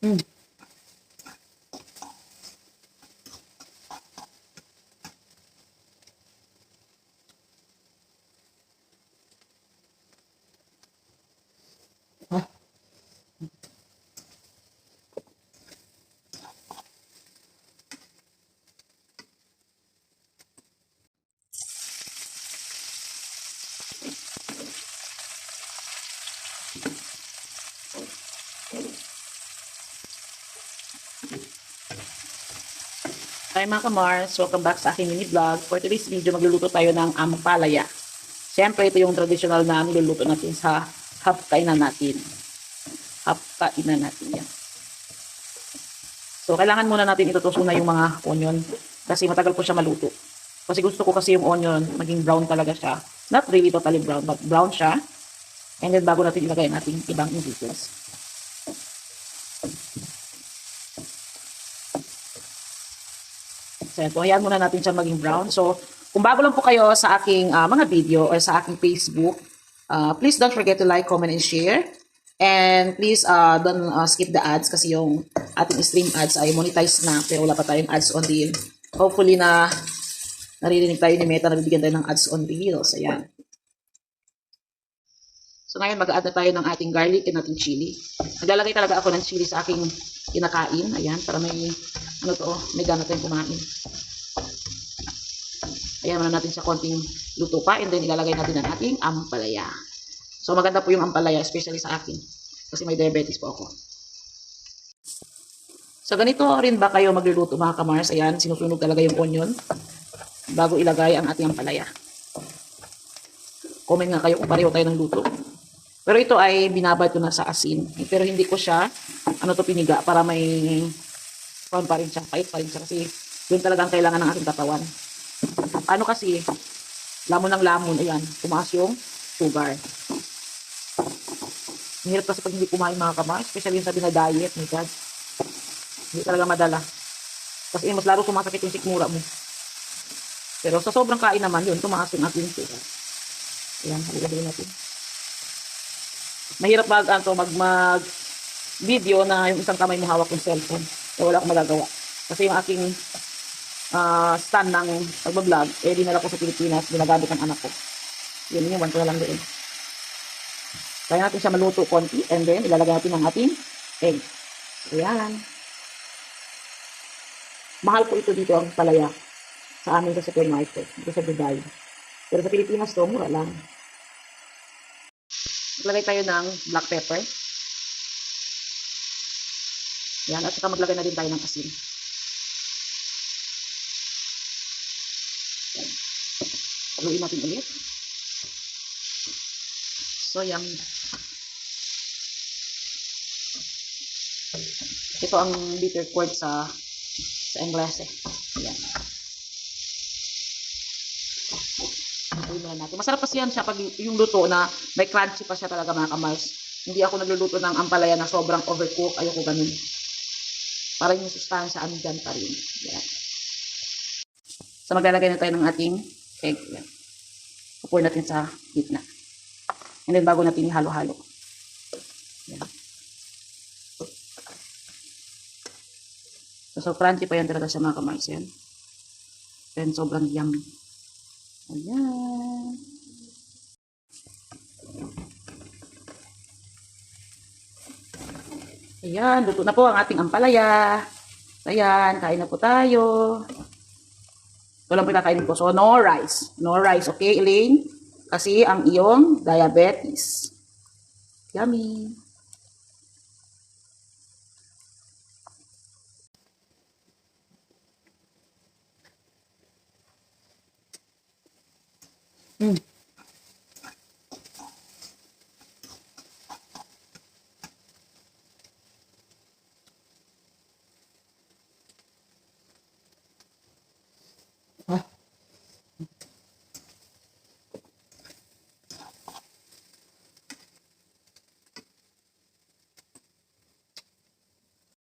Mm. Ah. Hi mga kamars, welcome back sa aking mini vlog. For today's video, magluluto tayo ng ampalaya. Siyempre, ito yung traditional na niluluto natin sa hapkainan natin. Hapkainan natin yan. So, kailangan muna natin itutuso na yung mga onion kasi matagal po siya maluto. Kasi gusto ko kasi yung onion, maging brown talaga siya. Not really totally brown, but brown siya. And then, bago natin ilagay natin ibang ingredients. So, hayaan muna natin siya maging brown. So, kung bago lang po kayo sa aking mga video or sa aking Facebook, please don't forget to like, comment, and share. And please don't skip the ads kasi yung ating stream ads ay monetize na pero wala pa tayong ads on reel. Hopefully na naririnig tayo ni Meta na bibigyan tayo ng ads on reels. Ayan. So ngayon mag-add na tayo ng ating garlic and ating chili. Naglalagay talaga ako ng chili sa aking kinakain. Ayan, para may may gana tayong kumain. Ayan, muna natin sa konting luto pa and then ilalagay natin ang ating ampalaya. So maganda po yung ampalaya, especially sa akin. Kasi may diabetes po ako. So ganito rin ba kayo magluluto mga kamars? Ayan, sinusunog talaga yung onion bago ilagay ang ating ampalaya. Comment nga kayo kung pareho tayo ng luto. Pero ito ay binabad ko na sa asin. Pero hindi ko siya, piniga para may pa rin siya, pait pa rin siya. Kasi yun talagang kailangan ng ating katawan. Ano kasi, lamon ng lamon, ayan, tumaas yung sugar. Mahirap kasi pag hindi kumain mga kamay, especially yung sabi na diet, my God. Hindi talaga madala. Kasi mas lalo sumasakit yung sikmura mo. Pero sa sobrang kain naman yun, tumaas yung ating sugar. Ayan, halagay natin. Mahirap mag video na yung isang kamay mo hawak yung cellphone. So, wala akong magagawa. Kasi yung aking stand ng pag-vlog, dinala ko sa Pilipinas, ginagamit ng anak ko. Yun, iniwan ko na lang doon. Kaya natin siya maluto konti, and then ilalagay natin ang ating egg. Ayan. Mahal po ito dito ang palaya sa amin sa supermarket, dito sa Dubai. Pero sa Pilipinas to, mura lang. Maglagay tayo ng black pepper. Ayan, at saka maglagay na din tayo ng asin. Haluin natin ulit. So, yung ito ang bitter gourd sa English eh. Ayan. Haluin na natin. Masarap kasi yan siya pag yung luto na may crunchy pa siya talaga mga kamars. Hindi ako nagluluto ng ampalaya na sobrang overcook. Ayoko ganun. Para yung sustansya andyan pa rin. Ayan. So, maglalagay na tayo ng ating egg. Ayan. Pour natin sa gitna. And then, bago natin ihalo-halo. Ayan. So, crunchy pa yan talaga sa mga kamars yan. And sobrang yummy. Ayan. Ayan, luto na po ang ating ampalaya. Ayan, kain na po tayo. Ito lang po kakainin ko. So, no rice. No rice, okay, Elaine? Kasi ang iyong diabetes. Yummy. Mm.